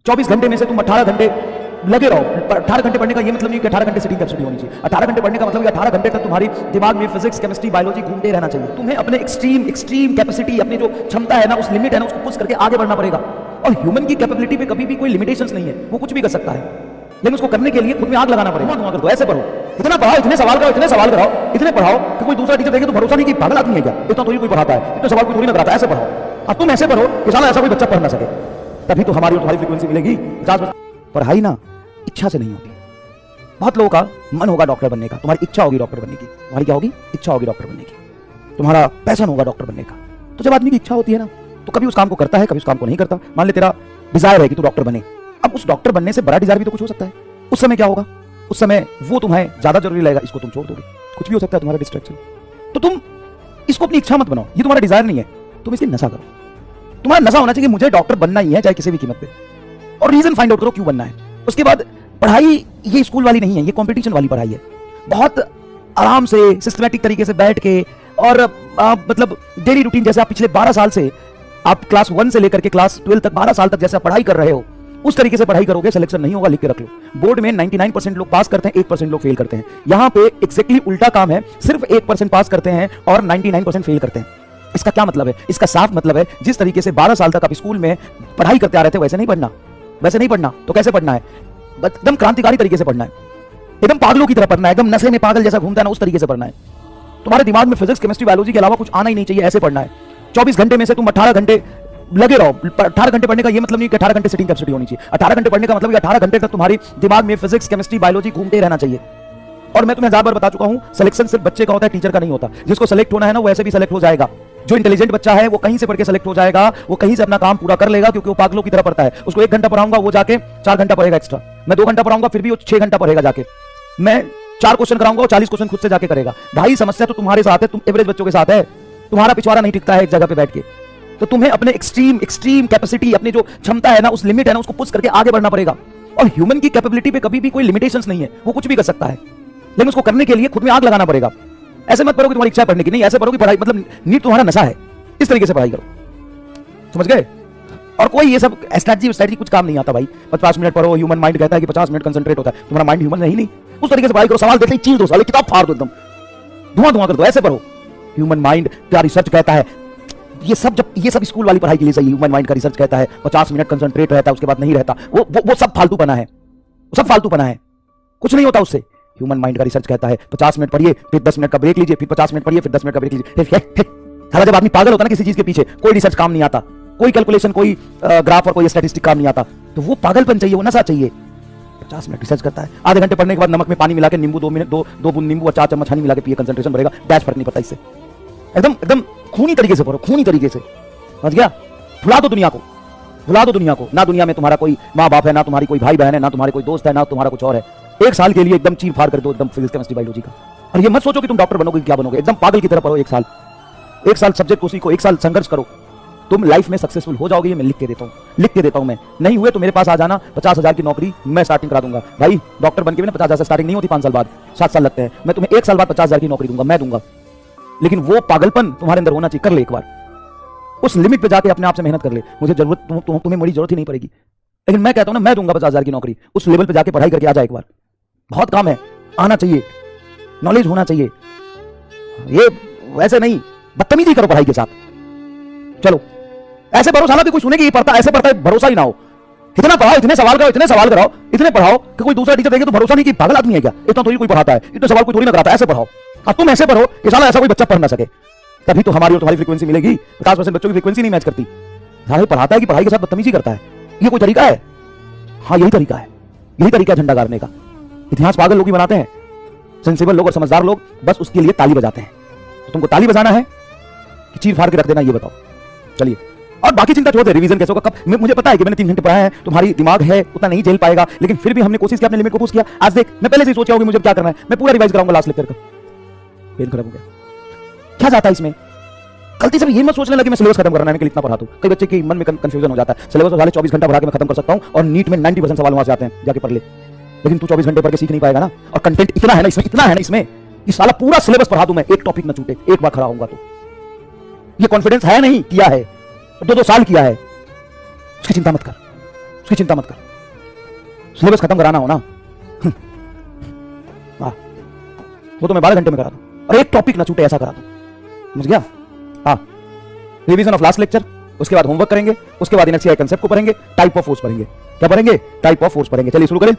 24 घंटे में से तुम 18 घंटे लगे रहो। 18 घंटे पढ़ने का ये मतलब नहीं कि 18 घंटे सिटिंग कैपेसिटी होनी चाहिए। 18 घंटे पढ़ने का मतलब 18 घंटे तक तुम्हारी दिमाग में फिजिक्स, केमिस्ट्री, बायोलॉजी घूमते रहना चाहिए। तुम्हें अपने एक्सट्रीम कैपेसिटी, अपनी जो क्षमता है ना, उस लिमिट है ना, उसको पुश करके आगे बढ़ना पड़ेगा। और ह्यूमन की कैपेबिलिटी पे कभी भी कोई लिमिटेशंस नहीं है, वो कुछ भी कर सकता है, लेकिन उसको करने के लिए खुद में आग लगाना पड़ेगा। धुआं कर दो, ऐसे पढ़ो, इतना पढ़ाओ, इतने सवाल कराओ, इतने सवाल कराओ, इतने पढ़ाओ कि कोई दूसरा टीचर देखे तो भरोसा नहीं कि पागल आदमी है क्या, इतना थोड़ी कोई पढ़ाता है, इतने सवाल कोई थोड़ी ना कराता है। ऐसे पढ़ाओ, अब तुम ऐसे पढ़ो कि साला ऐसा कोई बच्चा पढ़ ना सके, तभी तो हमारी और तुम्हारी फ्रीक्वेंसी मिलेगी। 50 पढ़ाई ना इच्छा से नहीं होती। बहुत लोगों का मन होगा डॉक्टर बनने का, तुम्हारी इच्छा होगी डॉक्टर बनने की, तुम्हारी क्या होगी, इच्छा होगी डॉक्टर बनने की, तुम्हारा पैशन होगा डॉक्टर बनने का। तो जब आदमी की इच्छा होती है ना, तो कभी उस काम को करता है, कभी उस काम को नहीं करता। मान ले तेरा डिजायर है कि तू डॉक्टर बने, अब उस डॉक्टर बनने से बड़ा डिजायर भी तो कुछ हो सकता है। उस समय क्या होगा, उस समय वो तुम्हें ज्यादा जरूरी लगेगा, इसको तुम छोड़ दोगे, कुछ भी हो सकता है तुम्हारा डिस्ट्रैक्शन। तो तुम इसको अपनी इच्छा मत बनाओ, ये तुम्हारा डिजायर नहीं है, तुम इसकी नशा करो। तुम्हारा नशा होना चाहिए कि मुझे डॉक्टर बनना ही है, चाहे किसी भी कीमत पे, और रीजन फाइंड आउट करो क्यों बनना है। उसके बाद पढ़ाई ये स्कूल वाली नहीं है, ये कंपटीशन वाली पढ़ाई है। बहुत आराम से सिस्टमैटिक तरीके से बैठ के, और मतलब डेली रूटीन, जैसे आप पिछले 12 साल से, आप क्लास 1 से लेकर के क्लास 12 तक 12 साल तक जैसे पढ़ाई कर रहे हो, उस तरीके से पढ़ाई करोगे, सिलेक्शन नहीं होगा, लिख के रख लो। बोर्ड में 99% लोग पास करते हैं, 1% लोग फेल करते हैं। यहां पे एक्जैक्टली उल्टा काम है, सिर्फ 1% पास करते हैं और 99% फेल करते हैं। इसका क्या मतलब है? इसका साफ मतलब है, जिस तरीके से 12 साल तक आप स्कूल में पढ़ाई करते आ रहे थे, वैसे नहीं पढ़ना। वैसे नहीं पढ़ना तो कैसे पढ़ना है? एकदम क्रांतिकारी तरीके से पढ़ना है, एकदम पागलों की तरह पढ़ना है, एकदम नशे में पागल जैसा घूमता है ना, उस तरीके से पढ़ना है। तुम्हारे दिमाग में फिजिक्स, केमिस्ट्री, बायोलॉजी के अलावा कुछ आना ही नहीं चाहिए, ऐसे पढ़ना है। 24 घंटे में से तुम 18 घंटे लगे रहो। 18 घंटे पढ़ने का ये मतलब नहीं कि 18 घंटे सिटिंग कैपेसिटी होनी चाहिए। 18 घंटे पढ़ने का मतलब 18 घंटे तक तुम्हारी दिमाग में फिजिक्स, केमिस्ट्री, बायोलॉजी घूमते रहना चाहिए। और मैं तुम्हें 1000 बार बता चुका हूं, सिलेक्शन सिर्फ बच्चे का होता है, टीचर का नहीं होता। जिसको सेलेक्ट होना है ना, वो ऐसे भी सेलेक्ट हो जाएगा। जो इंटेलिजेंट बच्चा है वो कहीं से पढ़ के सेलेक्ट हो जाएगा, वो कहीं से अपना काम पूरा कर लेगा, क्योंकि वो पागलों की तरह पढ़ता है। उसको 1 घंटा पढ़ाऊंगा, वो जाके 4 घंटा पढ़ेगा एक्स्ट्रा। मैं 2 घंटा पढ़ाऊंगा, फिर भी वो 6 घंटा पढ़ेगा जाके। मैं 4 क्वेश्चन कराऊंगा, वो 40 क्वेश्चन खुद से जाके करेगा। भाई समस्या तो तुम्हारे साथ है, तुम एवरेज बच्चों के साथ है। तुम्हारा पिछवाड़ा नहीं टिकता है एक जगह पे बैठ के। तो तुम्हें अपने एक्सट्रीम कैपेसिटी, अपनी जो क्षमता है ना, उस लिमिट है ना, उसको पुश करके आगे बढ़ना पड़ेगा। और ह्यूमन की कैपेबिलिटी पे कभी भी कोई लिमिटेशंस नहीं है, वो कुछ भी कर सकता है, लेकिन उसको करने के लिए खुद में आग लगाना पड़ेगा। ऐसे मत पढ़ो कि तुम्हारी इच्छा पढ़ने की, नहीं, ऐसे पढ़ो कि पढ़ाई मतलब नीट तुम्हारा नशा है, इस तरीके से पढ़ाई करो। समझ गए? और कोई ये सब स्ट्रैटेजी कुछ काम नहीं आता भाई। 50 मिनट पढ़ो, ह्यूमन माइंड कहता है कि 50 मिनट कंसंट्रेट होता है, तुम्हारा माइंड ह्यूमन है ही नहीं। उस तरीके से पढ़ाई करो, सवाल देखते ही चीर दो, साले किताब फाड़ दो, एकदम धुआं कर दो, ऐसे पढ़ो। ह्यूमन माइंड का रिसर्च कहता है, ये सब स्कूल वाली पढ़ाई के लिए सही। ह्यूमन माइंड का रिसर्च कहता है 50 मिनट कंसंट्रेट रहता है, उसके बाद नहीं रहता। वो सब फालतूपना है, सब फालतूपना है, कुछ नहीं होता उससे। ह्यूमन माइंड का रिसर्च कहता है 50 मिनट पढ़िए, फिर 10 मिनट का ब्रेक लीजिए, फिर 50 मिनट पढ़िए, फिर 10 मिनट का ब्रेक लीजिए। साला जब आदमी पागल होता है ना किसी चीज के पीछे, कोई रिसर्च काम नहीं आता, कोई कैलकुलेशन, कोई ग्राफ और कोई स्टैटिस्टिक काम नहीं आता, तो वो पागलपन चाहिए, वो नशा चाहिए। 50 मिनट रिसर्च करता है, आधे घंटे पढ़ने के बाद नमक में पानी मिला के, नींबू 2 बूंद नींबू और 4 चम्मच हनी मिला के पिए, कंसंट्रेशन बढ़ेगा। डैश फर्क नहीं पड़ता इससे। एकदम खूनी तरीके से पढ़ो, खूनी तरीके से, समझ गया? भुला दो दुनिया को, भुला दो दुनिया को। ना दुनिया में तुम्हारा कोई माँ बाप है, ना तुम्हारी कोई भाई बहन है, ना तुम्हारे कोई दोस्त है, ना तुम्हारा कुछ और है। 1 साल के लिए एकदम चीर फाड़ कर दो, एकदम फिजिक्स, केमिस्ट्री, बायोलॉजी का। और ये मत सोचो कि तुम डॉक्टर बनोगे, क्या बनोगे, एकदम पागल की तरह पढ़ो। 1 साल सब्जेक्ट को सीखो, 1 साल संघर्ष करो, तुम लाइफ में सक्सेसफुल हो जाओगे। ये मैं लिख के देता हूं मैं। नहीं हुए तो मेरे पास आ जाना, 50,000 की नौकरी मैं स्टार्टिंग करा दूंगा। भाई डॉक्टर बनके भी ना 50,000 से स्टार्टिंग नहीं होती, 5 साल बाद, 7 साल लगते हैं। मैं तुम्हें 1 साल बाद 50,000 की नौकरी दूंगा, मैं दूंगा। लेकिन वो पागलपन तुम्हारे अंदर होना चाहिए। कर ले एक बार, उस लिमिट पे जाके अपने आप से मेहनत कर ले। मुझे जरूरत, तुम्हें मेरी जरूरत ही नहीं पड़ेगी, लेकिन मैं कहता हूं ना, मैं दूंगा 50,000 की नौकरी। उस लेवल पे जाके पढ़ाई करके आ जा एक बार, बहुत काम है, आना चाहिए, नॉलेज होना चाहिए। ये वैसे नहीं बदतमीजी करो पढ़ाई के साथ। चलो ऐसे पढ़ो, साला भी कोई सुने कि ये पढ़ता, ऐसे पढ़ता है, भरोसा ही ना हो। इतना पढ़ाओ, इतने सवाल कराओ, इतने सवाल कराओ, इतने पढ़ाओ कि कोई दूसरा टीचर देखे तो भरोसा नहीं कि पागल आदमी है क्या, इतना थोड़ी कोई पढ़ाता है, इतने सवाल कोई थोड़ी ना कराता है। ऐसे पढ़ाओ, अब तुम ऐसे पढ़ो कि साला ऐसा कोई बच्चा पढ़ ना सके, तभी तो हमारी और तुम्हारी फ्रीक्वेंसी मिलेगी। 50% बच्चों की फ्रीक्वेंसी नहीं मैच करती। साला पढ़ाता है कि पढ़ाई के साथ बदतमीजी करता है, ये कोई तरीका है? हाँ यही तरीका है, यही तरीका है झंडा गाड़ने का। इतिहास पागल लोग ही बनाते हैं, सेंसिबल लोग और समझदार लोग बस उसके लिए ताली बजाते हैं। तो तुमको ताली बजाना है कि चीर फाड़ के रख देना, ये बताओ। चलिए, और बाकी चिंता छोड़ दे, रिवीजन कैसे होगा, कब। मुझे पता है कि मैंने 3 घंटे पढ़ाया है, तुम्हारी दिमाग है उतना नहीं झेल पाएगा, लेकिन फिर भी हमने कोशिश की, अपने लिमिट को पुश किया। आज देख, मैं पहले से सोचा होगा मुझे क्या करना है, मैं पूरा रिवाइज कराऊंगा लास्ट लेक्चर का। पेन खराब हो गया, क्या जाता है इसमें? गलती से भी ये मत सोचने लगे मैं सिलेबस खत्म करना है कि इतना पढ़ा दूं। कई बच्चे के मन में कंफ्यूजन हो जाता है, सिलेबस वाले 24 घंटा पढ़ा के मैं खत्म कर सकता हूं, और नीट में 90% सवाल वहां से आते हैं, जाके पढ़ ले। लेकिन तू 24 घंटे पढ़ के सीख नहीं पाएगा ना। और कंटेंट इतना है ना इसमें, कि साला पूरा सिलेबस पढ़ा दूं मैं, एक टॉपिक ना छूटे, एक बार खड़ा होऊंगा तो। ये कॉन्फिडेंस है नहीं, किया है, 2-2 साल किया है, उसकी चिंता मत कर। उसकी चिंता मत कर, सिलेबस खत्म कराना हो ना, हाँ वो तो मैं 12 घंटे में करा दूं, और एक टॉपिक ना छूटे ऐसा करा दूं, समझ गया? हाँ, रिवीजन ऑफ लास्ट लेक्चर, उसके बाद होमवर्क करेंगे, उसके बाद इनएचसीआई कंसेप्ट को पढ़ेंगे, टाइप ऑफ फोर्स पढ़ेंगे। क्या पढ़ेंगे? टाइप ऑफ फोर्स पढ़ेंगे। चलिए शुरू करें।